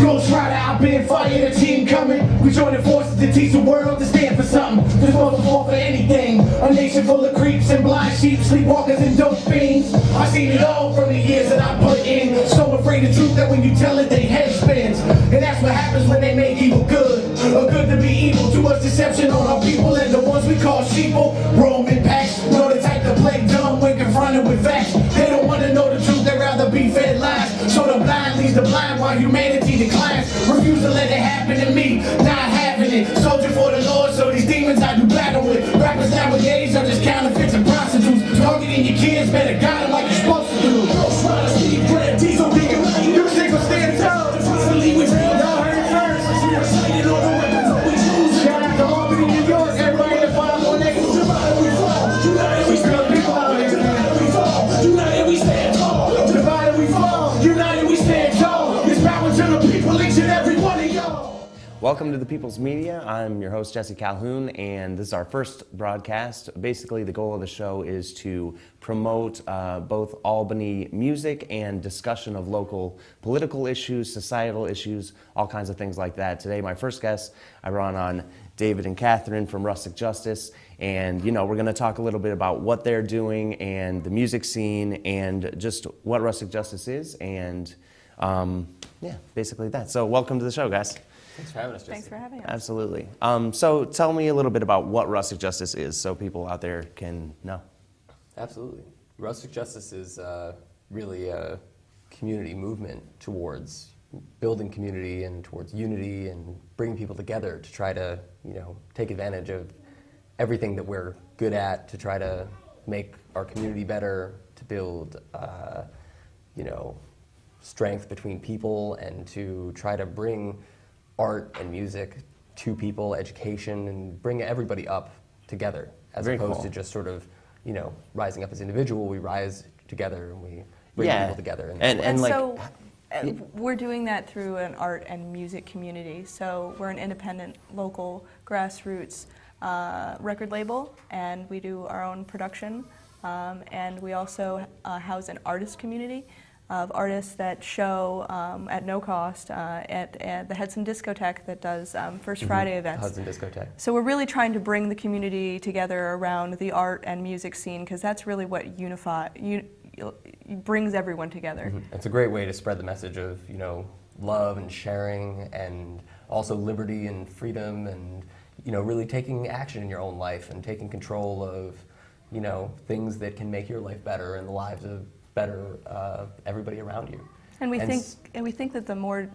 Ghost Rider, I've been fire, the team coming. We joining forces to teach the world to stand for something. There's supposed to fall for anything. A nation full of creeps and blind sheep, sleepwalkers and dope fiends. I've seen it all from the years that I put in. So afraid of truth that when you tell it, they head spins. And that's what happens when they make evil good. Or good to be evil, too much deception on our people. And the ones we call sheeple, Roman packs. Know the type to play dumb when confronted with facts. They don't want to know the truth, they'd rather be fed lies. So the blind leads the blind while humanity declines. Refuse to let it happen to me, not having it. Soldier for the Lord, so these demons I do battle with. Rappers nowadays are just counterfeits and prostitutes. Targeting your kids, better guide them like you're supposed to do. Ghost Rider, Steve, Brad, Diesel, Bigger, you six will stand tall. Finally with real, y'all heard it first. We are sighted on the weapons that we choose. Shout out to Albany, New York, everybody in the 518. Divided we fall, united we stand tall. Divided we fall, united we stand tall. Divided we fall, united we stand tall. It's power to the people, each and every one of y'all. Welcome to the People's Media. I'm your host, Jesse Calhoun, and this is our first broadcast. Basically, the goal of the show is to promote both Albany music and discussion of local political issues, societal issues, all kinds of things like that. Today, my first guest, I brought on David and Kathryn from Rustic Justice, and we're going to talk a little bit about what they're doing and the music scene and just what Rustic Justice is, and yeah, basically that. So welcome to the show, guys. Thanks for having us, Jesse. Thanks for having us. Absolutely. So tell me a little bit about what Rustic Justice is so people out there can know. Absolutely. Rustic Justice is really a community movement towards building community and towards unity and bringing people together to try to, take advantage of everything that we're good at to try to make our community better, to build, strength between people and to try to bring art and music to people, education, and bring everybody up together as Very opposed cool. to just sort of, rising up as an individual. We rise together and we bring people together. And like, so we're doing that through an art and music community. So we're an independent, local, grassroots record label, and we do our own production. And we also house an artist community of artists that show at no cost at the Hudson Discotheque that does First Friday events. Hudson Discotheque. So we're really trying to bring the community together around the art and music scene, because that's really what brings everyone together. It's a great way to spread the message of, love and sharing and also liberty and freedom and, really taking action in your own life and taking control of, things that can make your life better and the lives of everybody around you. And we think that the more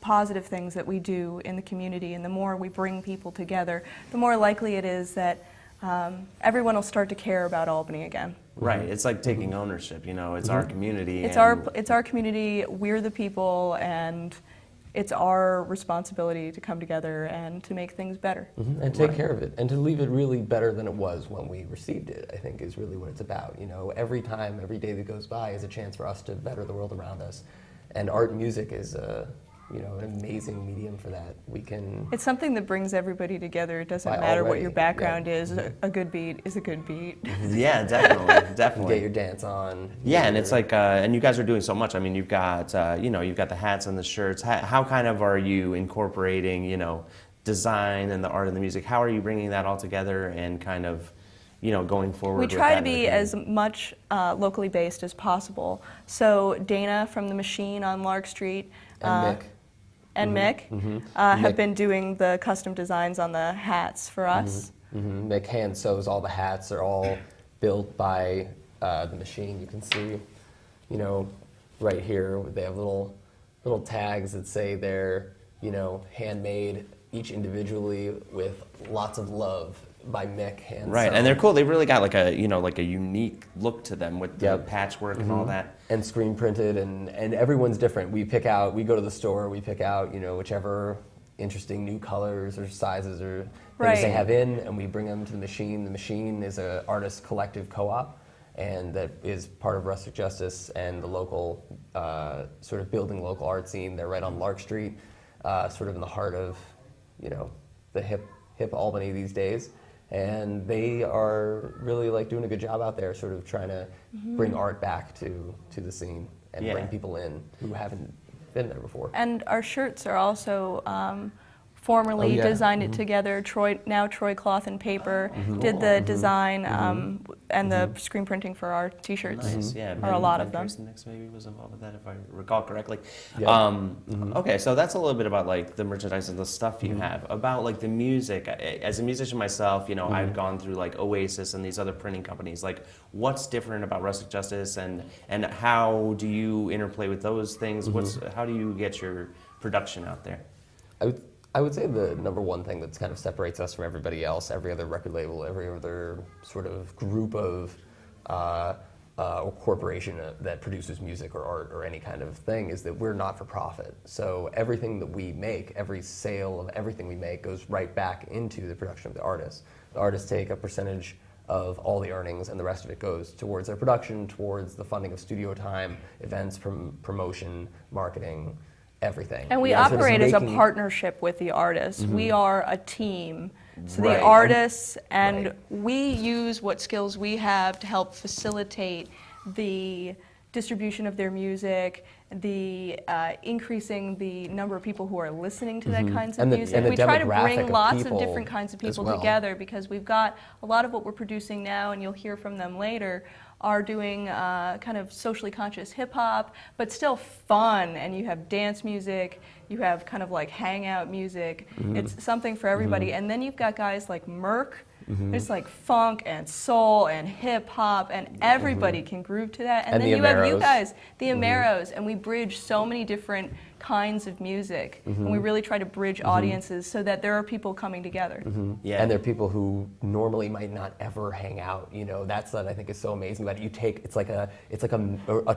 positive things that we do in the community and the more we bring people together, the more likely it is that everyone will start to care about Albany again. right, it's like taking ownership, it's our community. It's our community, we're the people, and it's our responsibility to come together and to make things better. And take care of it, and to leave it really better than it was when we received it, I think is really what it's about. Every day that goes by is a chance for us to better the world around us. And art and music is an amazing medium for that. It's something that brings everybody together. It doesn't By matter what already, your background yeah. is. A good beat is a good beat. Yeah, definitely. Get your dance on. Yeah, and it's like, and you guys are doing so much. I mean, you've got, you've got the hats and the shirts. How kind of are you incorporating, design and the art and the music? How are you bringing that all together and kind of, going forward? We with try that to be as much locally based as possible. So Dana from The Machine on Lark Street And Mick. Mick Mick. have been doing the custom designs on the hats for us. Mick hand sews all the hats. They're all built by The Machine. You can see, right here, they have little tags that say they're, handmade, each individually with lots of love by Mick hand. Right, and they're cool. They really got like a unique look to them with the patchwork and all that. And screen printed, and everyone's different. We go to the store, we pick out, whichever interesting new colors or sizes or things they have in, and we bring them to The Machine. The Machine is an artist collective co-op, and that is part of Rustic Justice and the local, sort of building local art scene. They're right on Lark Street, sort of in the heart of, the hip Albany these days. And they are really doing a good job out there, sort of trying to bring art back to the scene and bring people in who haven't been there before. And our shirts are also formerly designed it together. Troy Cloth and Paper did the design and the screen printing for our T-shirts. Nice, yeah. Or a lot of them. Next maybe was involved with that, if I recall correctly. Yeah. Okay, so that's a little bit about like the merchandise and the stuff you have. About like the music, as a musician myself, you know, I've gone through like Oasis and these other printing companies. Like, what's different about Rustic Justice, and how do you interplay with those things? How do you get your production out there? I would say the number one thing that's kind of separates us from everybody else, every other record label, every other sort of group of or corporation that produces music or art or any kind of thing, is that we're not for profit. So everything that we make, every sale of everything we make goes right back into the production of the artists. The artists take a percentage of all the earnings, and the rest of it goes towards their production, towards the funding of studio time, events, promotion, marketing, everything. And we operate as a partnership with the artists. We are a team. So the artists, and we use what skills we have to help facilitate the distribution of their music, the increasing the number of people who are listening to that kinds of music. We try to bring lots of different kinds of people together, because we've got a lot of what we're producing now, and you'll hear from them later, are doing kind of socially conscious hip hop, but still fun. And you have dance music, you have kind of like hangout music. It's something for everybody. And then you've got guys like Merc. There's like funk and soul and hip hop, and everybody can groove to that. And then you have you guys, the Ameros, and we bridge so many different kinds of music, and we really try to bridge audiences so that there are people coming together. Yeah. And there are people who normally might not ever hang out. You know, that's what I think is so amazing about it. You take, it's like a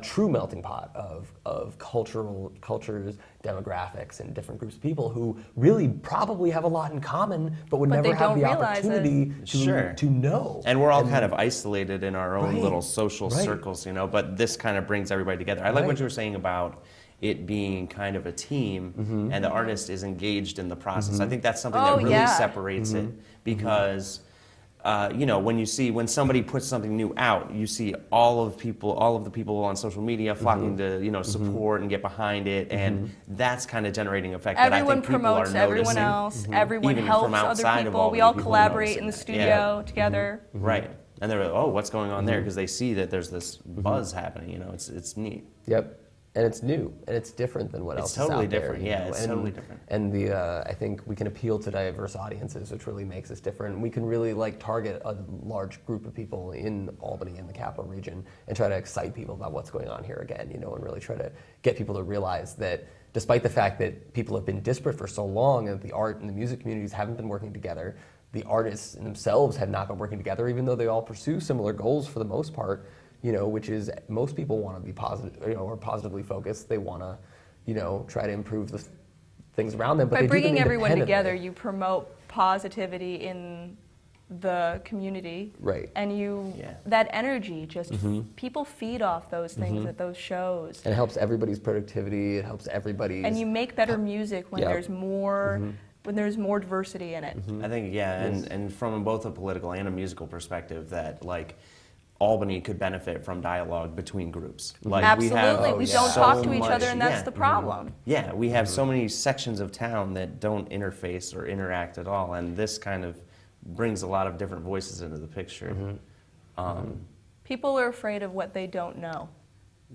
true melting pot of cultures, demographics, and different groups of people who really probably have a lot in common, but would never have the opportunity to know. And we're all kind of isolated in our own little social circles, you know, but this kind of brings everybody together. I like what you were saying about it being kind of a team, and the artist is engaged in the process. I think that's something that really separates it, because you know, when somebody puts something new out, you see all of the people on social media flocking to, you know, support and get behind it, and that's kind of generating effect. Everyone that I think promotes everyone else. Everyone helps other people. We all collaborate in the studio together. Right. And they're like, oh, what's going on there? Because they see that there's this buzz happening. You know, it's neat. Yep. And it's new, and it's different than what else is out there. It's totally different, yeah, it's totally different. And I think we can appeal to diverse audiences, which really makes us different. We can really like target a large group of people in Albany, in the capital region, and try to excite people about what's going on here again, you know, and really try to get people to realize that despite the fact that people have been disparate for so long, and the art and the music communities haven't been working together, the artists themselves have not been working together, even though they all pursue similar goals for the most part. You know, which is most people want to be positive, you know, or positively focused. They want to, you know, try to improve the things around them. But by bringing everyone together, you promote positivity in the community, and that energy just people feed off those things at those shows. And it helps everybody's productivity. It helps everybody. And you make better music when there's more. When there's more diversity in it. I think and from both a political and a musical perspective, that like Albany could benefit from dialogue between groups. Like absolutely, we don't talk to each other, and that's the problem. Yeah, we have so many sections of town that don't interface or interact at all, and this kind of brings a lot of different voices into the picture. People are afraid of what they don't know.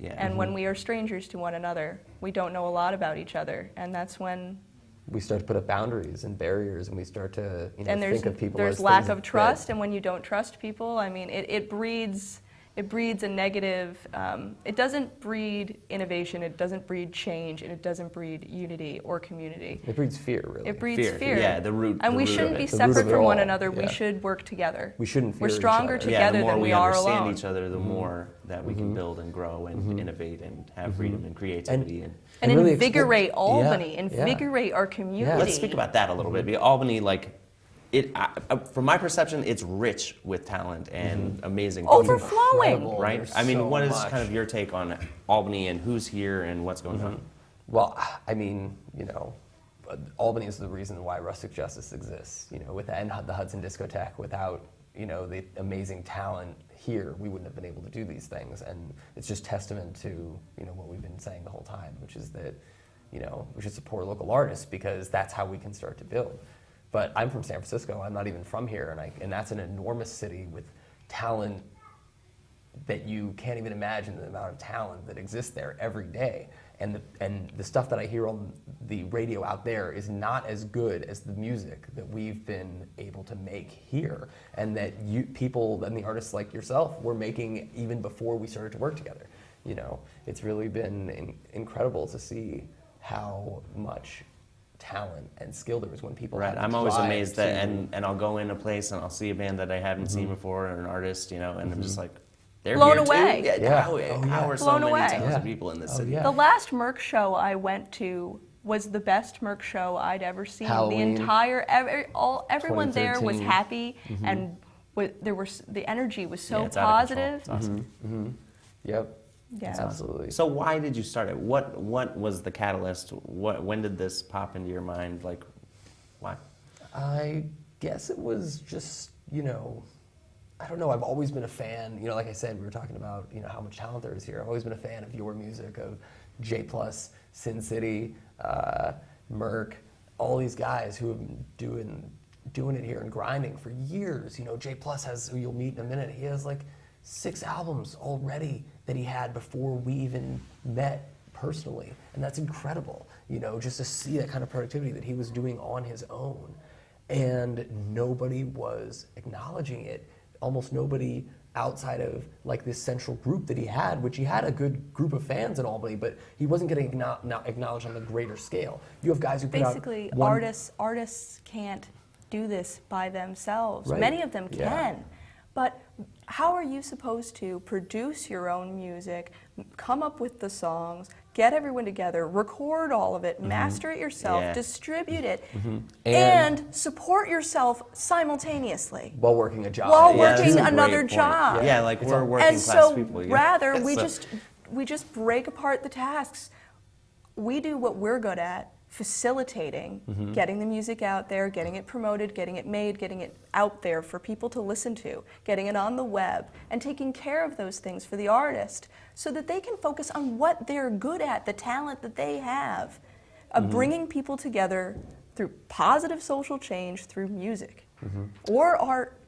And when we are strangers to one another, we don't know a lot about each other, and that's when we start to put up boundaries and barriers, and we start to think of people there's lack of trust, and when you don't trust people, I mean, it breeds a negative, it doesn't breed innovation, it doesn't breed change, and it doesn't breed unity or community. It breeds fear, really. It breeds fear. Yeah, the root. And we shouldn't be separate from one another, we should work together. We shouldn't fear We're stronger together than we are alone. The more we understand each other, the more that we can build and grow and innovate and have freedom and creativity. And really invigorate Albany, invigorate our community. Let's speak about that a little bit. Because Albany, like, from my perception, it's rich with talent and amazing people. Overflowing. Right? There's I mean, so what is much. kind of your take on Albany and who's here and what's going on? Well, I mean, you know, Albany is the reason why Rustic Justice exists. You know, without the Hudson Discotheque, without, you know, the amazing talent here, we wouldn't have been able to do these things. And it's just testament to, you know, what we've been saying the whole time, which is that you know, we should support local artists because that's how we can start to build. But I'm from San Francisco. I'm not even from here, and that's an enormous city with talent that you can't even imagine the amount of talent that exists there every day. And the stuff that I hear on the radio out there is not as good as the music that we've been able to make here, and that people and the artists like yourself were making even before we started to work together. You know, it's really been incredible to see how much talent and skill there is when people Right, have I'm always drive amazed that, to- and I'll go in a place and I'll see a band that I haven't seen before, or an artist, you know, and I'm just like, they're Blown here away. too? Yeah. How are so Blown many away. talented Yeah. people in this Oh, city? yeah. The last Merc show I went to was the best Merc show I'd ever seen. Halloween. The entire everyone there was 2013. happy, and the energy was so Yeah, it's out of control. positive. It's awesome. Yep. Yeah. Absolutely. So why did you start it? What was the catalyst? When did this pop into your mind? Like, why? I guess it was just, you know, I don't know, I've always been a fan, you know, like I said, we were talking about, you know, how much talent there is here. I've always been a fan of your music, of JPlus, Sin City, Merc, all these guys who have been doing it here and grinding for years. You know, JPlus has, who you'll meet in a minute, he has like 6 albums already that he had before we even met personally. And that's incredible, you know, just to see that kind of productivity that he was doing on his own. And nobody was acknowledging it. Almost nobody outside of like this central group that he had, which he had a good group of fans in Albany, but he wasn't getting acknowledged on the greater scale. You have guys who put Basically, out artists can't do this by themselves. Right. Many of them Yeah. can, but how are you supposed to produce your own music, come up with the songs, get everyone together, record all of it, master it yourself, Yeah. distribute it, And- and support yourself simultaneously while working a job. while Yeah, that's working a great another point. job? Yeah, like It's we're all- working And class so people. Yeah. rather we So- just break apart the tasks. We do what we're good at, facilitating, getting the music out there, getting it promoted, getting it made, getting it out there for people to listen to, getting it on the web, and taking care of those things for the artist so that they can focus on what they're good at, the talent that they have, of bringing people together through positive social change through music or art.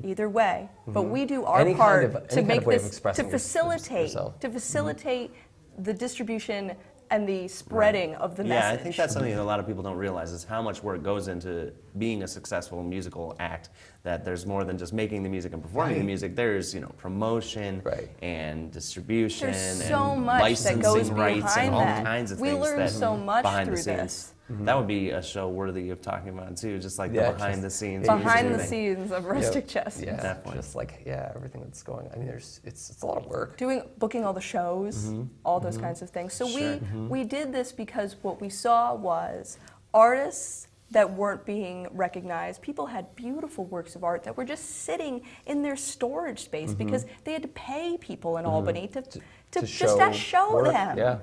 Either way, but we do our Any kind part of- to any kind make of way of this expressing to yourself. facilitate the distribution and the spreading of the Yeah, message. I think that's something that a lot of people don't realize is how much work goes into being a successful musical act. That there's more than just making the music and performing the Right. music. There's, you know, promotion Right. and distribution There's so and much that licensing goes rights and behind all that. kinds of We things learn that so much behind through the scenes. this. That would be a show worthy of talking about too, just like Yeah, the behind just- the scenes. Behind the music thing. scenes of Rustic Chess. Yeah, Definitely. just like, yeah, everything that's going, I mean, it's a lot of work. Booking all the shows, all those kinds of things. So Sure. we did this because what we saw was artists that weren't being recognized. People had beautiful works of art that were just sitting in their storage space because they had to pay people in Albany to just show work. them. Yeah.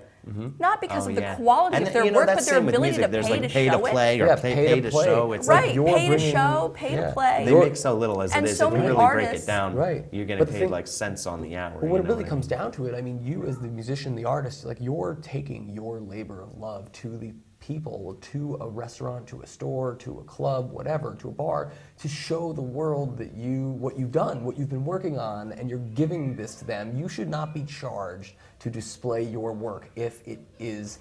Not because Oh, of the yeah. quality And of their you know, work, that's but their same with ability music. to There's pay like to pay show to play it. or Yeah, pay to show. It's Right, like you're pay to bringing- show, pay to yeah. play. they make so little as it And is. so If you many really break artists- it down, Right. you're getting But the paid thing- like cents on the hour. But when you it know really what I comes mean? down to it, I mean, you as the musician, the artist, like you're taking your labor of love to the people, to a restaurant, to a store, to a club, whatever, to a bar, to show the world that what you've done, what you've been working on, and you're giving this to them. You should not be charged to display your work if it is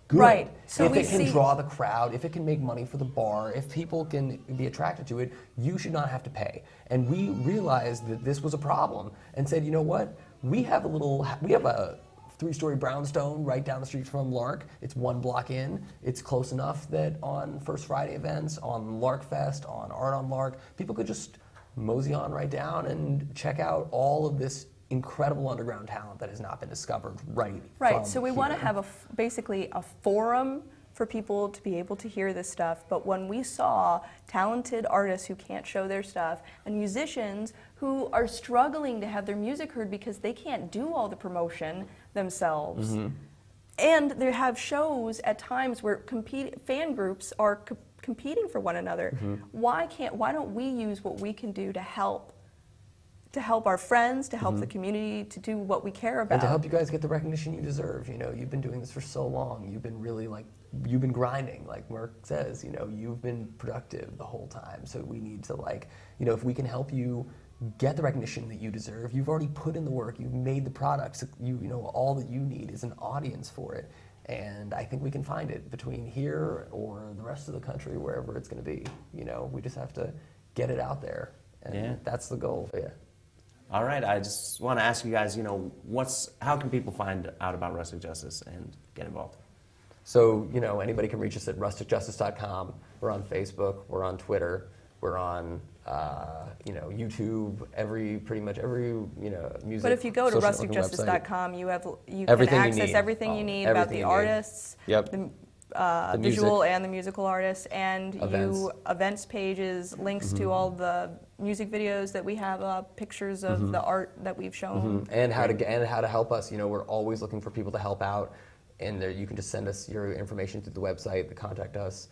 good. Right. So if we it can see- draw the crowd, if it can make money for the bar, if people can be attracted to it, you should not have to pay. And we realized that this was a problem and said, you know what? We have a 3-story brownstone right down the street from Lark. It's 1 block in. It's close enough that on First Friday events, on Lark Fest, on Art on Lark, people could just mosey on right down and check out all of this incredible underground talent that has not been discovered right Right, so we here. want to have basically a forum for people to be able to hear this stuff, but when we saw talented artists who can't show their stuff and musicians who are struggling to have their music heard because they can't do all the promotion themselves, and they have shows at times where fan groups are competing for one another, why don't we use what we can do to help to help our friends, to help the community, to do what we care about. And to help you guys get the recognition you deserve. You know, you've been doing this for so long. You've been really you've been grinding, like Mark says, you know, you've been productive the whole time. So we need to you know, if we can help you get the recognition that you deserve, you've already put in the work, you've made the products, you know, all that you need is an audience for it. And I think we can find it between here or the rest of the country, wherever it's going to be. You know, we just have to get it out there. And that's the goal. Yeah. All right, I just want to ask you guys, you know, how can people find out about Rustic Justice and get involved? So, you know, anybody can reach us at rusticjustice.com. We're on Facebook, we're on Twitter, we're on, you know, YouTube, pretty much every, you know, music. But if you go to rusticjustice.com, you can access everything you need about the artists, the visual and the musical artists, and events pages, links to all the music videos that we have up, pictures of the art that we've shown, and how to help us. You know, we're always looking for people to help out, and you can just send us your information through the website, to contact us.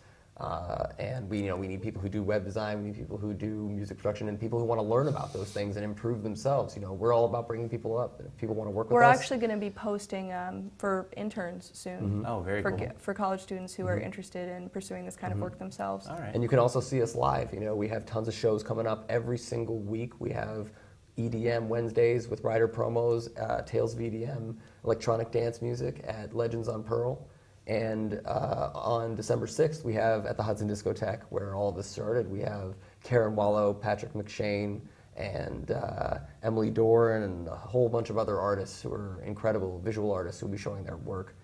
And we need people who do web design, we need people who do music production, and people who want to learn about those things and improve themselves. You know, we're all about bringing people up. If people want to work with us, we're actually going to be posting for interns soon. Oh, very cool. For college students who are interested in pursuing this kind of work themselves. All right. And you can also see us live. You know, we have tons of shows coming up every single week. We have EDM Wednesdays with writer promos, Tales of EDM, electronic dance music at Legends on Pearl. And on December 6th, we have at the Hudson Discotheque, where all this started, we have Karen Wallow, Patrick McShane, and Emily Doran, and a whole bunch of other artists who are incredible visual artists who will be showing their work.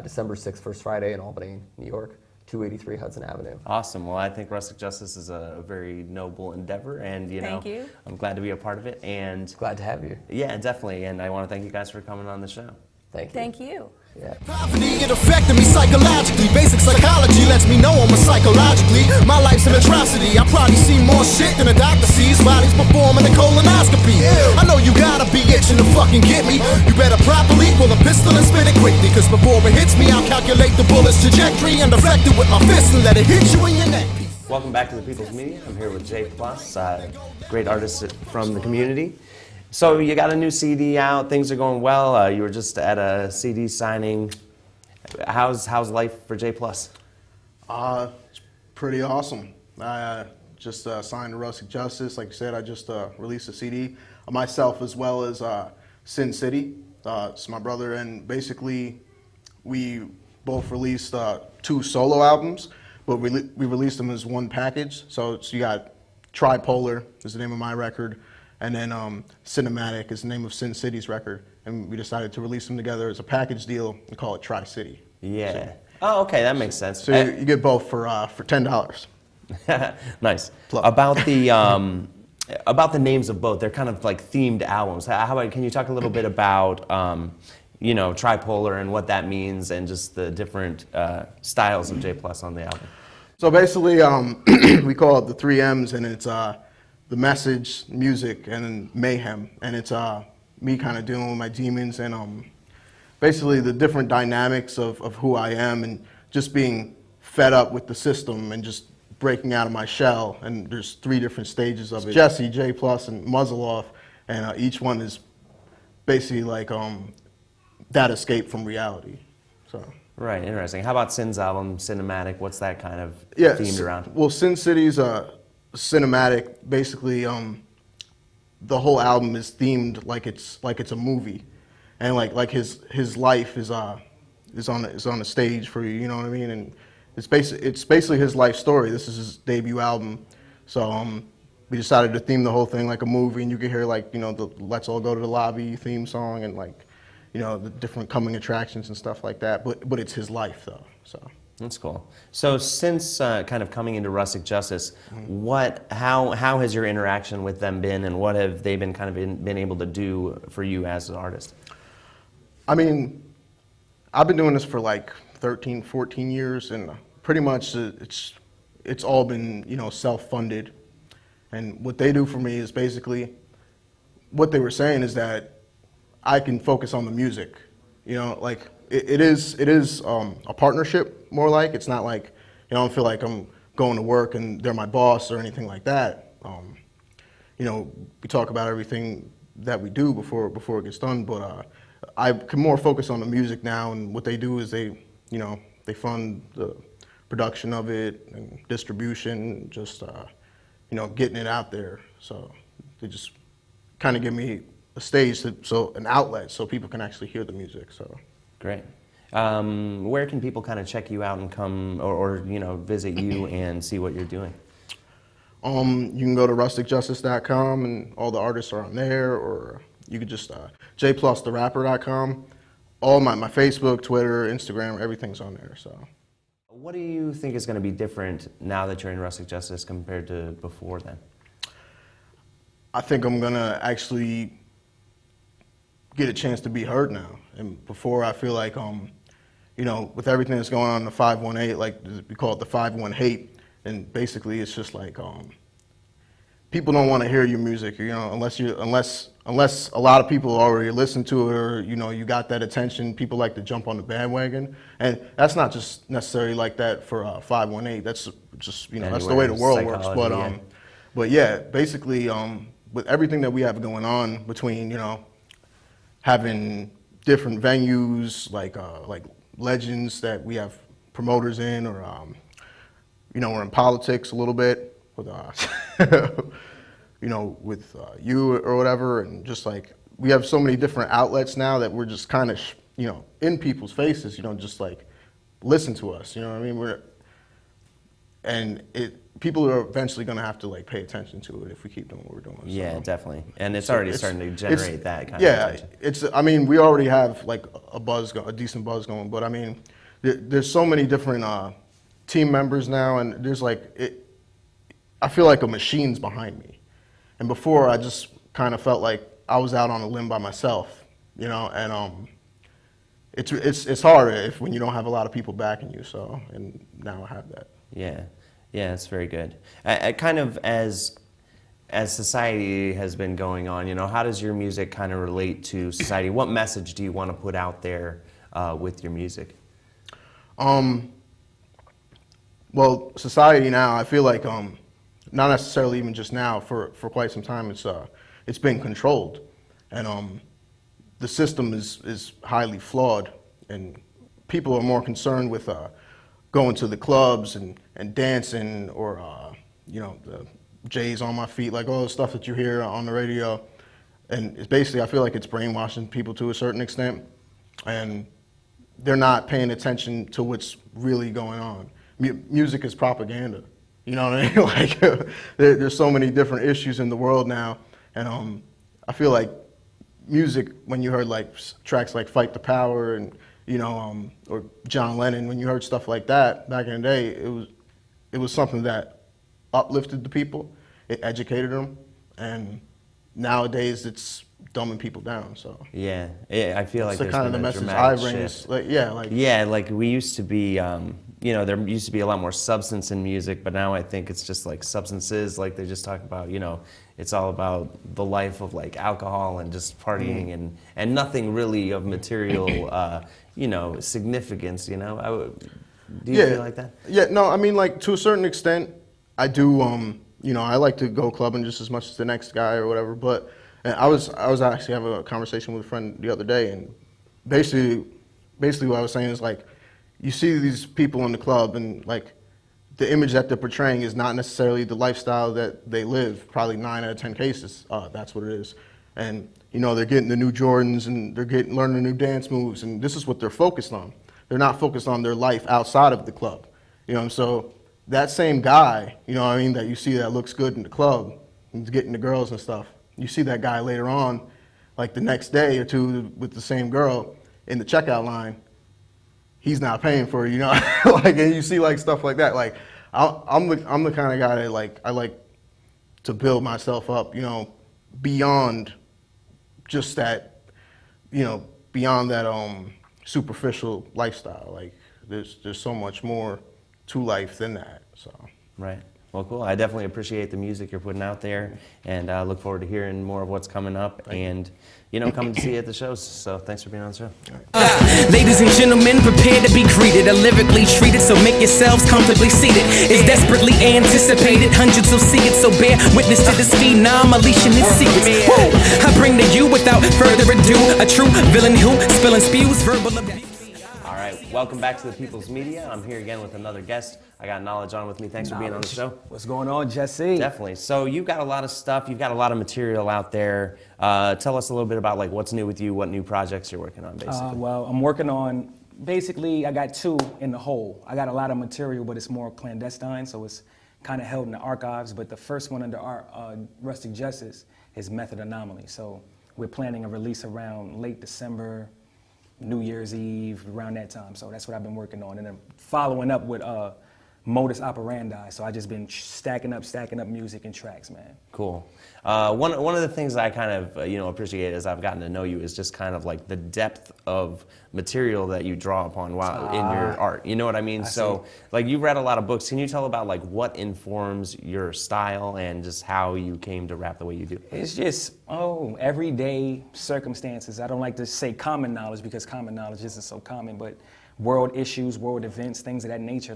December 6th, first Friday in Albany, New York, 283 Hudson Avenue. Awesome. Well, I think Rustic Justice is a very noble endeavor, and Thank you. I'm glad to be a part of it. And glad to have you. Yeah, definitely. And I want to thank you guys for coming on the show. Thank you. Thank you. Yeah. Poverty, it affected me psychologically. Basic psychology lets me know I'm a psychologically. My life's an atrocity. I probably see more shit than a doctor sees while he's performing a colonoscopy. I know you gotta be itching to fucking get me. You better properly pull a pistol and spit it quickly, cause before it hits me, I'll calculate the bullet's trajectory and affect it with my fist and let it hit you in your neck. Welcome back to the People's Media. I'm here with JPlus, great artist from the community. So you got a new CD out, things are going well. You were just at a CD signing. How's life for JPlus? It's pretty awesome. I just signed to Rustic Justice. Like you said, I just released a CD myself, as well as Sin City. It's my brother, and basically we both released 2 solo albums, but we released them as one package. So you got Tripolar is the name of my record, and then Cinematic is the name of Sin City's record. And we decided to release them together as a package deal and call it Tri-City. Yeah. So, oh, okay, that makes sense. So you get both for $10. Nice. Plug. About the names of both, they're kind of like themed albums. How about, can you talk a little bit about, you know, Tripolar and what that means, and just the different styles of JPlus on the album? So basically, we call it the 3 M's, and it's the message, music, and mayhem. And it's me kind of dealing with my demons, and basically the different dynamics of who I am, and just being fed up with the system and just breaking out of my shell. And there's 3 different stages of it: Jesse, JPlus, and Muzzle Off. And each one is basically like that escape from reality. So. Right, interesting. How about Sin's album, Cinematic? What's that kind of themed around? Well, Sin City's Cinematic, basically the whole album is themed like it's a movie, and like his life is on a stage for you. You know what I mean? And it's basically his life story. This is his debut album, so we decided to theme the whole thing like a movie, and you can hear like, you know, the "Let's All Go to the Lobby" theme song, and like, you know, the different coming attractions and stuff like that. But it's his life though, so. That's cool. So since kind of coming into Rustic Justice, how has your interaction with them been, and what have they been kind of been able to do for you as an artist? I mean, I've been doing this for like 13, 14 years, and pretty much it's all been, you know, self-funded. And what they do for me is basically, what they were saying is that I can focus on the music, you know, like. It is a partnership, more like. It's not like, you know, I don't feel like I'm going to work and they're my boss or anything like that. You you know, we talk about everything that we do before it gets done, but I can more focus on the music now, and what they do is they, you know, they fund the production of it and distribution, just, you know, getting it out there. So they just kind of give me a stage, an outlet, so people can actually hear the music. So great. Where can people kind of check you out and come, or you know, visit you and see what you're doing? You can go to rusticjustice.com and all the artists are on there, or you could just JPlusTheRapper.com. All my Facebook, Twitter, Instagram, everything's on there. So, what do you think is going to be different now that you're in Rustic Justice compared to before then? I think I'm gonna actually get a chance to be heard now. And before, I feel like you know, with everything that's going on in the 518, like we call it the 518 hate, and basically it's just like people don't want to hear your music, you know, unless a lot of people already listen to it, or you know, you got that attention. People like to jump on the bandwagon, and that's not just necessarily like that for 518. That's just, you know, that's the way the world works. But yeah, basically with everything that we have going on, between, you know, having different venues like Legends that we have promoters in, or you know, we're in politics a little bit with you know, with you or whatever, and just like we have so many different outlets now that we're just kind of you know, in people's faces, you know, just like listen to us, you know what I mean? People are eventually going to have to like pay attention to it if we keep doing what we're doing. Yeah, so. Definitely, and it's already starting to generate that kind of attention. Yeah, I mean, we already have like a decent buzz going, but I mean, there's so many different team members now, and there's like I feel like a machine's behind me, and before I just kind of felt like I was out on a limb by myself, you know, and it's harder when you don't have a lot of people backing you. So, and now I have that. Yeah. Yeah, it's very good. Kind of as society has been going on, you know, how does your music kind of relate to society? What message do you want to put out there with your music? Well, society now, I feel like not necessarily even just now, for quite some time, it's been controlled, and the system is highly flawed, and people are more concerned with going to the clubs and dancing, or you know, the J's on my feet, like all the stuff that you hear on the radio. And it's basically, I feel like it's brainwashing people to a certain extent, and they're not paying attention to what's really going on. Music is propaganda, you know what I mean? Like there's so many different issues in the world now, and I feel like music, when you heard like tracks like Fight the Power and, you know, or John Lennon, when you heard stuff like that back in the day, it was something that uplifted the people, it educated them, and nowadays it's dumbing people down. So yeah, I feel like that's there's kind of been the a message I bring. shift. Like we used to be, you know, there used to be a lot more substance in music, but now I think it's just like substances, like they just talk about, you know, it's all about the life of like alcohol and just partying and nothing really of material, you know, significance, you know. Do you feel like that? Yeah, no, I mean, like to a certain extent, I do, you know, I like to go clubbing just as much as the next guy or whatever, but I was actually having a conversation with a friend the other day, and basically what I was saying is like, you see these people in the club, and like the image that they're portraying is not necessarily the lifestyle that they live. Probably 9 out of 10 cases, that's what it is. And you know, they're getting the new Jordans, and they're learning the new dance moves, and this is what they're focused on. They're not focused on their life outside of the club, you know. And so that same guy, you know what I mean, that you see that looks good in the club, and getting the girls and stuff, you see that guy later on, like the next day or two, with the same girl in the checkout line. He's not paying for it, you know. Like, and you see like stuff like that. Like, I'm the kind of guy that like, I like to build myself up, you know, beyond just that, you know, beyond that superficial lifestyle. Like, there's so much more to life than that. So right. Well, cool. I definitely appreciate the music you're putting out there, and look forward to hearing more of what's coming up, and coming to see you at the shows. So thanks for being on the show. Ladies and gentlemen, prepare to be greeted, lyrically treated, so make yourselves comfortably seated. It's desperately anticipated, hundreds will see it, so bear witness to this phenom, unleashing its secrets. Woo! I bring to you, without further ado, a true villain who spilling spews, verbal abuse. All right, welcome back to the People's Media. I'm here again with another guest. I got Knowle'ge on with me. Thanks for being on the show. What's going on, Jesse? Definitely. So you've got a lot of stuff. You've got a lot of material out there. Tell us a little bit about what's new with you, what new projects you're working on, basically. Well, I'm working on, basically, I got 2 in the hole. I got a lot of material, but it's more clandestine, so it's kind of held in the archives. But the first one under our Rustic Justice is Method Anomaly. So we're planning a release around late December, New Year's Eve, around that time. So that's what I've been working on. And then following up with modus operandi. So I just been stacking up music and tracks, man. Cool. One of the things I kind of appreciate as I've gotten to know you is just kind of like the depth of material that you draw upon while in your art. You know what I mean? So you've read a lot of books. Can you tell about what informs your style and just how you came to rap the way you do? It's just everyday circumstances. I don't like to say common knowledge because common knowledge isn't so common, but world issues, world events, things of that nature,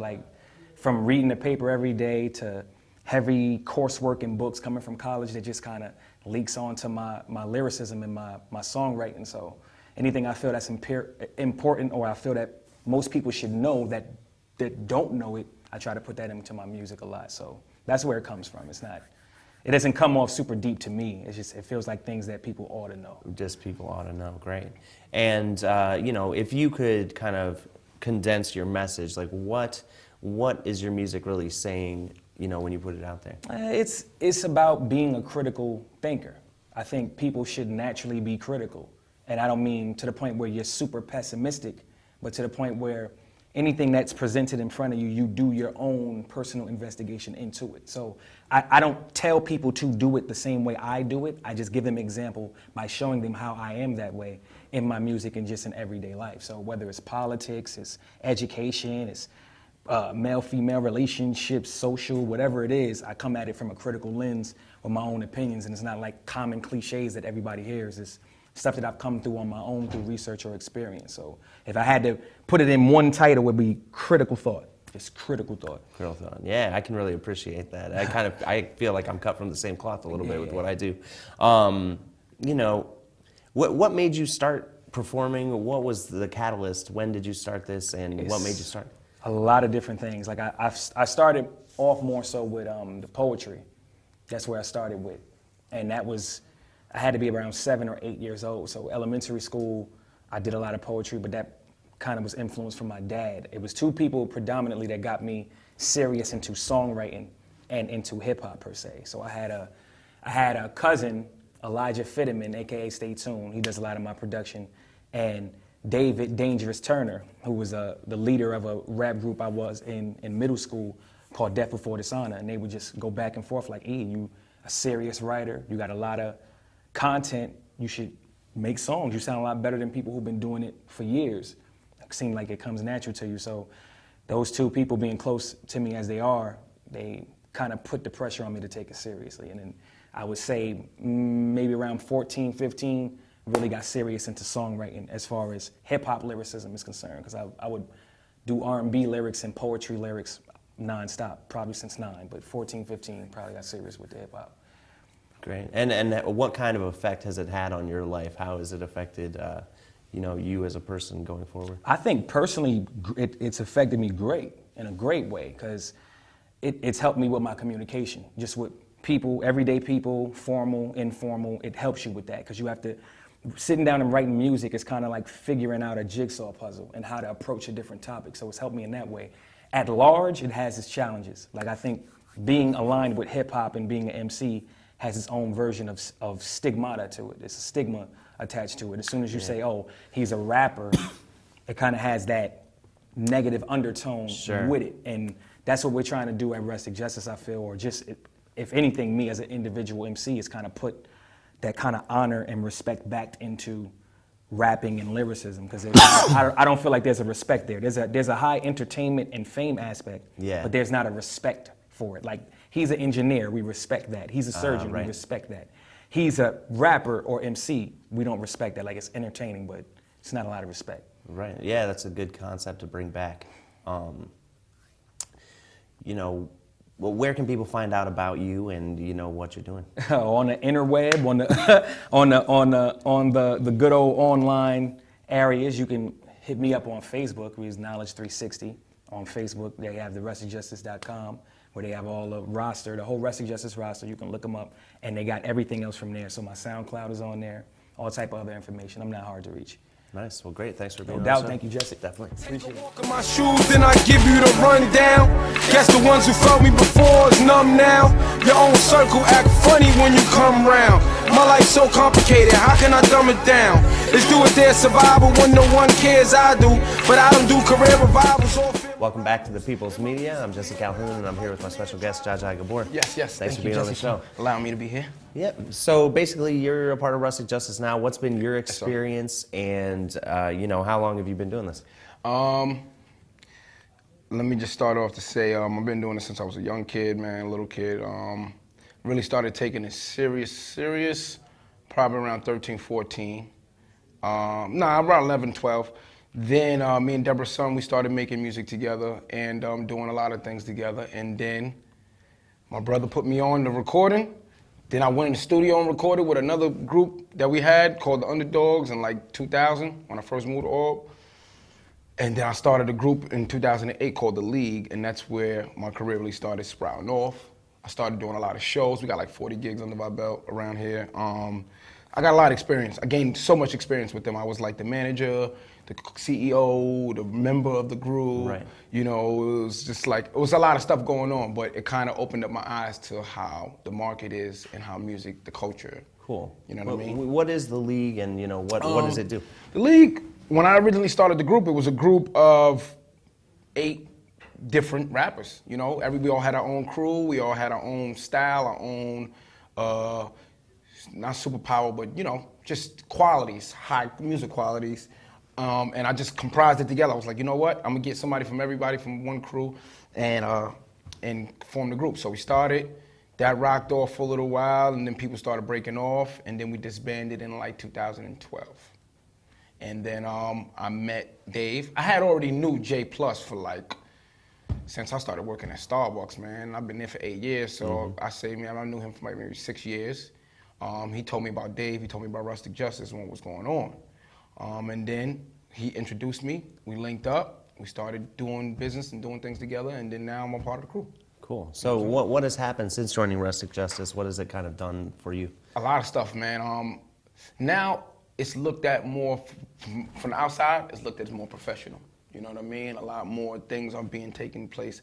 from reading the paper every day to heavy coursework in books coming from college that just kind of leaks onto my lyricism and my songwriting. So anything I feel that's important or I feel that most people should know that don't know it, I try to put that into my music a lot. So that's where it comes from. It doesn't come off super deep to me. It feels like things that people ought to know. Just people ought to know, great. And if you could kind of condense your message, what is your music really saying, when you put it out there? It's about being a critical thinker. I think people should naturally be critical. And I don't mean to the point where you're super pessimistic, but to the point where anything that's presented in front of you, you do your own personal investigation into it. So I don't tell people to do it the same way I do it. I just give them example by showing them how I am that way in my music and just in everyday life. So whether it's politics, it's education, it's male-female relationships, social, whatever it is, I come at it from a critical lens with my own opinions, and it's not like common cliches that everybody hears. It's stuff that I've come through on my own through research or experience. So if I had to put it in one title, it would be critical thought. Just critical thought. Critical thought. Yeah, I can really appreciate that. I feel like I'm cut from the same cloth a little bit with what I do. What made you start performing? What was the catalyst? When did you start this, and what made you start? A lot of different things. I started off more so with the poetry. That's where I started with. And I had to be around 7 or 8 years old. So elementary school, I did a lot of poetry, but that kind of was influenced from my dad. It was 2 people predominantly that got me serious into songwriting and into hip hop per se. So I had a cousin, Elijah Fitterman, AKA Stay Tuned. He does a lot of my production. And David Dangerous Turner, who was the leader of a rap group I was in middle school called Death Before Dishonor, and they would just go back and forth like, you a serious writer, you got a lot of content, you should make songs. You sound a lot better than people who've been doing it for years. It seemed like it comes natural to you. So those 2 people being close to me as they are, they kind of put the pressure on me to take it seriously. And then I would say maybe around 14, 15, really got serious into songwriting as far as hip-hop lyricism is concerned, because I would do R&B lyrics and poetry lyrics nonstop, probably since 9, but 14, 15, probably got serious with the hip-hop. Great. And what kind of effect has it had on your life? How has it affected you as a person going forward? I think personally it's affected me in a great way, because it's helped me with my communication, just with people, everyday people, formal, informal. It helps you with that, because you have to, sitting down and writing music is kind of like figuring out a jigsaw puzzle and how to approach a different topic. So it's helped me in that way. At large, it has its challenges. I think being aligned with hip hop and being an MC has its own version of stigmata to it. It's a stigma attached to it. As soon as you say, he's a rapper, it kind of has that negative undertone with it. And that's what we're trying to do at Rustic Justice, I feel, or just, if anything, me as an individual MC is kind of put that kind of honor and respect back into rapping and lyricism, because I don't feel like there's a respect there. There's a high entertainment and fame aspect, but there's not a respect for it. Like, he's an engineer, we respect that. He's a surgeon, we respect that. He's a rapper or MC, we don't respect that. Like, it's entertaining, but it's not a lot of respect. Right, yeah, that's a good concept to bring back. You know, well, where can people find out about you and what you're doing? On the interweb, on the good old online areas. You can hit me up on Facebook. We use Knowledge 360 on Facebook. They have the rusticjustice.com where they have all the roster, the whole Rustic Justice roster. You can look them up, and they got everything else from there. So my SoundCloud is on there, all type of other information. I'm not hard to reach. Nice. Well, great. Thanks for being on. No doubt. Thank you, Jesse. Definitely. Appreciate it. Walk in my shoes, then I give you the rundown. Guess the ones who felt me before is numb now. Your own circle act funny when you come round. My life's so complicated, how can I dumb it down? It's do or dare survival when no one cares, I do. But I don't do career revivals or... Welcome back to the People's Media. I'm Jesse Calhoun, and I'm here with my special guest, JaJa Gibore. Yes. Thanks for being on the show. Allowing me to be here. Yep. So basically, you're a part of Rustic Justice now. What's been your experience, and how long have you been doing this? Let me just start off to say I've been doing this since I was a young kid, man, little kid. Really started taking it serious, probably around 13, 14. Around 11, 12. Then me and Deborah's son, we started making music together and doing a lot of things together. And then my brother put me on the recording. Then I went in the studio and recorded with another group that we had called the Underdogs in like 2000 when I first moved to Orb. And then I started a group in 2008 called The League, and that's where my career really started sprouting off. I started doing a lot of shows. We got like 40 gigs under my belt around here. I got a lot of experience. I gained so much experience with them. I was like the manager, the CEO, the member of the group. Right. It was just like, it was a lot of stuff going on, but it kind of opened up my eyes to how the market is and how music, the culture. Cool. You know what I mean? What is The League, and what does it do? The League, when I originally started the group, it was a group of 8 different rappers. We all had our own crew, we all had our own style, our own, not superpower, but just qualities, high music qualities. And I just comprised it together. I was like, you know what? I'm gonna get somebody from everybody from one crew and form the group. So we started, that rocked off for a little while, and then people started breaking off, and then we disbanded in like 2012. And then I met Dave. I had already knew JPlus for since I started working at Starbucks, man. I've been there for 8 years, so I knew him for maybe 6 years. He told me about Dave, he told me about Rustic Justice and what was going on. And then he introduced me, we linked up, we started doing business and doing things together, and then now I'm a part of the crew. Cool. So what has happened since joining Rustic Justice? What has it kind of done for you? A lot of stuff, man. Now it's looked at more, from the outside, it's looked at as more professional. You know what I mean? A lot more things are being taking place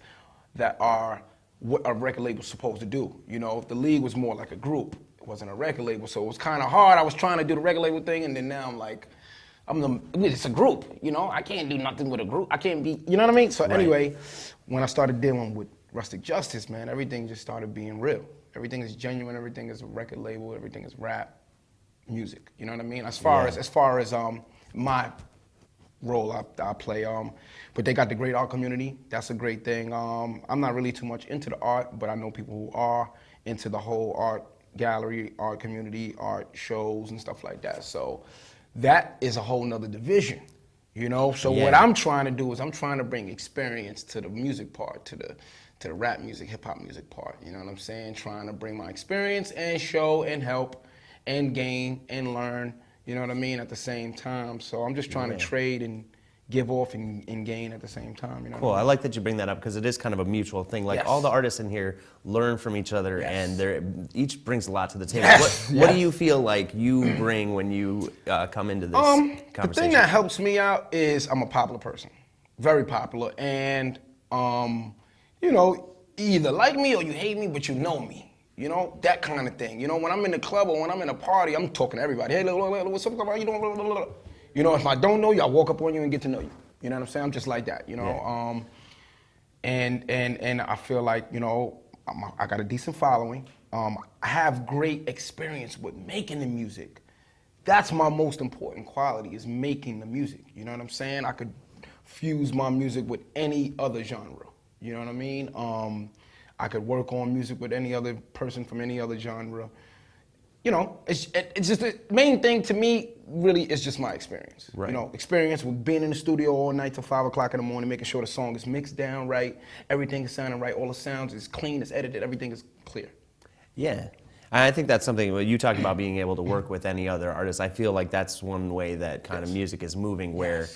that are what a record label's supposed to do. The League was more like a group. It wasn't a record label, so it was kind of hard. I was trying to do the record label thing, and then now I'm like, it's a group, I can't do nothing with a group. I can't be, you know what I mean? So anyway, when I started dealing with Rustic Justice, man, everything just started being real. Everything is genuine, everything is a record label, everything is rap, music, you know what I mean? As far as my role I play, but they got the great art community, that's a great thing. I'm not really too much into the art, but I know people who are into the whole art gallery, art community, art shows and stuff like that. So that is a whole nother division, So what I'm trying to do is I'm trying to bring experience to the music part, to the rap music, hip hop music part, you know what I'm saying? Trying to bring my experience and show and help and gain and learn, you know what I mean, at the same time. So I'm just trying to trade and give off and gain at the same time. Cool. I like that you bring that up because it is kind of a mutual thing. Like all the artists in here learn from each other, and each brings a lot to the table. What do you feel like you bring when you come into this conversation? The thing that helps me out is I'm a popular person, very popular, and you either like me or you hate me, but you know me. That kind of thing. When I'm in the club or when I'm in a party, I'm talking to everybody. Hey, what's up? How you doing? If I don't know you, I walk up on you and get to know you. You know what I'm saying? I'm just like that, And I feel like, I got a decent following. I have great experience with making the music. That's my most important quality, is making the music. You know what I'm saying? I could fuse my music with any other genre. You know what I mean? I could work on music with any other person from any other genre. You know, it's just the main thing to me really is just my experience. Right. You know, experience with being in the studio all night till 5 o'clock in the morning, making sure the song is mixed down right, everything is sounding right, all the sounds is clean, it's edited, everything is clear. Yeah. I think that's something, when you talk about being able to work with any other artist, I feel like that's one way that kind of music is moving, where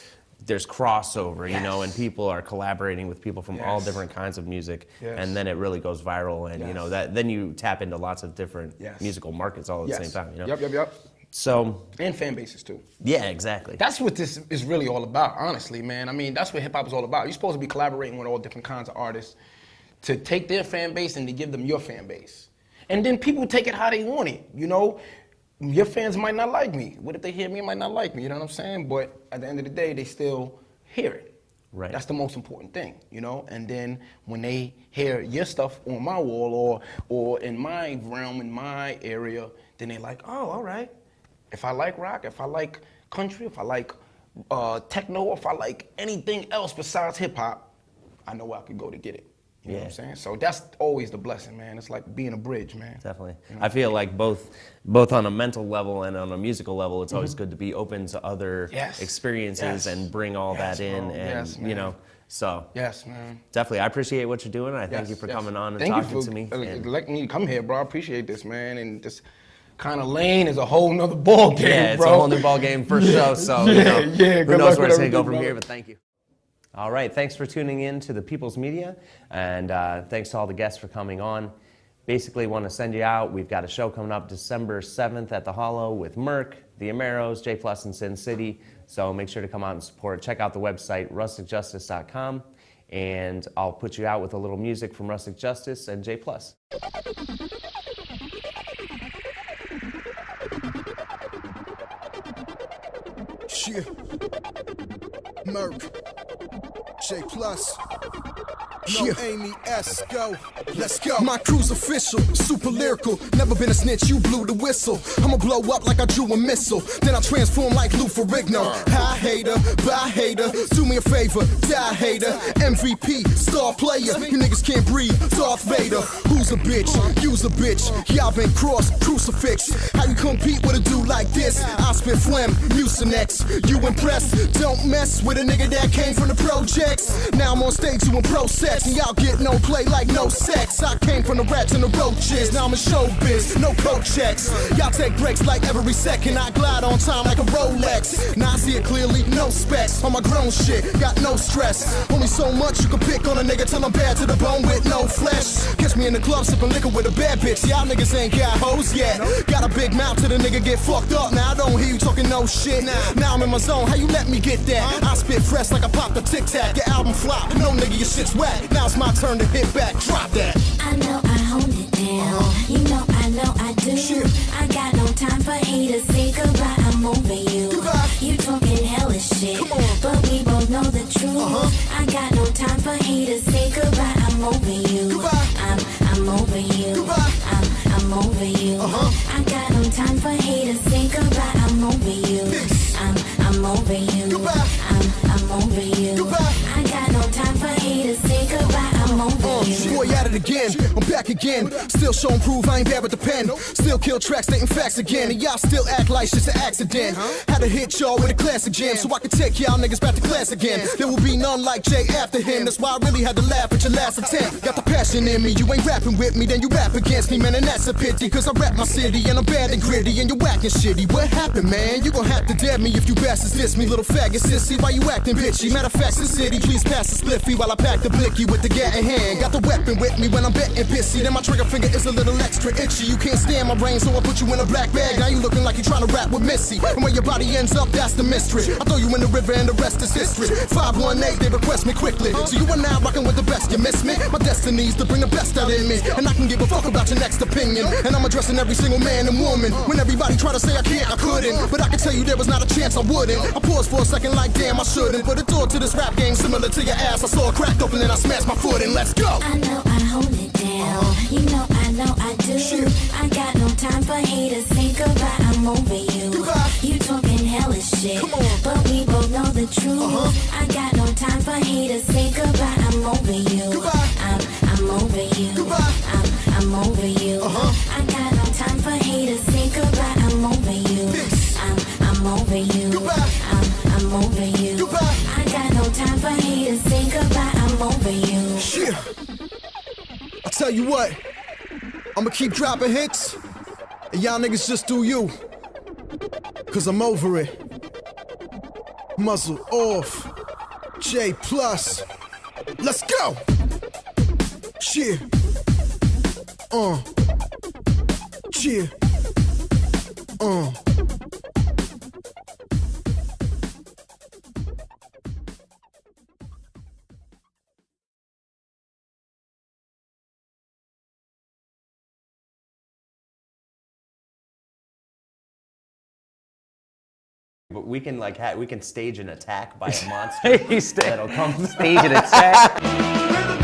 there's crossover, you know, and people are collaborating with people from all different kinds of music, and then it really goes viral, and you know, then you tap into lots of different musical markets all at the same time, you know? Yep. So, and fan bases too. Yeah, exactly. That's what this is really all about, honestly, man. I mean, that's what hip hop is all about. You're supposed to be collaborating with all different kinds of artists to take their fan base and to give them your fan base. And then people take it how they want it, you know? Your fans might not like me. What if they hear me and might not like me, you know what I'm saying? But at the end of the day, they still hear it. Right. That's the most important thing, you know? And then when they hear your stuff on my wall or in my realm, in my area, then they're like, oh, all right. If I like rock, if I like country, if I like techno, if I like anything else besides hip hop, I know where I could go to get it. You know what I'm saying? So that's always the blessing, man. It's like being a bridge, man. Definitely. You know? I feel like both on a mental level and on a musical level, it's always good to be open to other experiences and bring all that in, and you know. So yes, man. Definitely, I appreciate what you're doing. I thank you for coming on and talking to me. Letting me come here, bro. I appreciate this, man. And this kind of lane is a whole nother ball game, yeah, it's bro. a whole new ball game for sure. So you know, who knows where it's gonna go from here? But thank you. All right, thanks for tuning in to the People's Media, and thanks to all the guests for coming on. Basically, want to send you out. We've got a show coming up December 7th at the Hollow with Merc, the Ameros, JPlus, and Sin City. So make sure to come out and support. Check out the website, rusticjustice.com, and I'll put you out with a little music from Rustic Justice and JPlus. Shit. Merc. JPlus. No, Amy S. Go. Let's go. My crew's official, super lyrical. Never been a snitch, you blew the whistle. I'ma blow up like I drew a missile. Then I transform like Lou Ferrigno. Hi hater, bye hater. Do me a favor, die hater. MVP, star player. You niggas can't breathe, Darth Vader. Who's a bitch? You's a bitch. Y'all been crossed, crucifix. How you compete with a dude like this? I spit phlegm, Mucinex. You impressed? Don't mess with a nigga that came from the projects. Now I'm on stage doing pro sex, and y'all get no play like no sex. I came from the rats and the roaches. Now I'm in showbiz, no coat checks. Y'all take breaks like every second. I glide on time like a Rolex. Now I see it clearly, no specs. On my grown shit, got no stress. Only so much you can pick on a nigga till I'm bad to the bone with no flesh. Catch me in the club sipping liquor with a bad bitch. Y'all niggas ain't got hoes yet. Got a big mouth till the nigga get fucked up. Now I don't hear you talking no shit. Now I'm in my zone, how you let me get that? I spit fresh like I popped the Tic Tac. Your album flop, no nigga, your shit's whack. Now it's my turn to hit back, drop that. I know I hold it down. You know I do. I got no time for haters. Say goodbye, I'm over you. You talking hellish shit, but we both know the truth. I got no time for haters. Say goodbye, I'm over you. I'm over you. I'm over you. I got no time for haters. Say goodbye, I'm over you. I'm over you. I'm over you. I got no time for haters. Say goodbye, I'm over you. Boy, at it again, I'm back again. Still showing proof I ain't bad with the pen. Still kill tracks, stating facts again. And y'all still act like shit's an accident. Had to hit y'all with a classic jam so I could take y'all niggas back to class again. There will be none like Jay after him. That's why I really had to laugh at your last attempt. Got the passion in me, you ain't rapping with me, then you rap against me, man, and that's a pity. Cause I rap my city and I'm bad and gritty and you whacking shitty. What happened, man? You gon' have to dead me if you bastards diss me, little faggot sissy. Why you acting bitchy? Matter of fact, Sin City, please pass the spliffy while I pack the blicky with the gat in hand. Got the weapon with me when I'm betting pissy. Then my trigger finger is a little extra itchy. You can't stand my brain, so I put you in a black bag. Now you looking like you trying to rap with Missy. And where your body ends up, that's the mystery. I throw you in the river and the rest is history. 518, they request me quickly. So you are now rocking with the best, you miss me? My destiny's to bring the best out in me. And I can give a fuck about your next opinion. And I'm addressing every single man and woman. When everybody try to say I can't, I couldn't. But I can tell you there was not a chance I wouldn't. I paused for a second like damn I shouldn't. But the door to this rap game similar to your ass. I saw it cracked open and I smashed my foot and let's go. I know I hold it down. You know I do. I got no time for haters. Say goodbye, I'm over you. You talking hellish shit, but we both know the truth. I got no time for haters. Say goodbye, I'm over you. I'm over you. over you. I got no time for haters. Say goodbye, I'm over you. I'm over you. I'm over you. I got no time for haters. Say goodbye, I'm over you. Shit. I tell you what, I'ma keep dropping hits, and y'all niggas just do you. Cause I'm over it. Muzzle off. JPlus. Let's go. Cheer. Cheer. But we can we can stage an attack by a monster He that'll come stage an attack.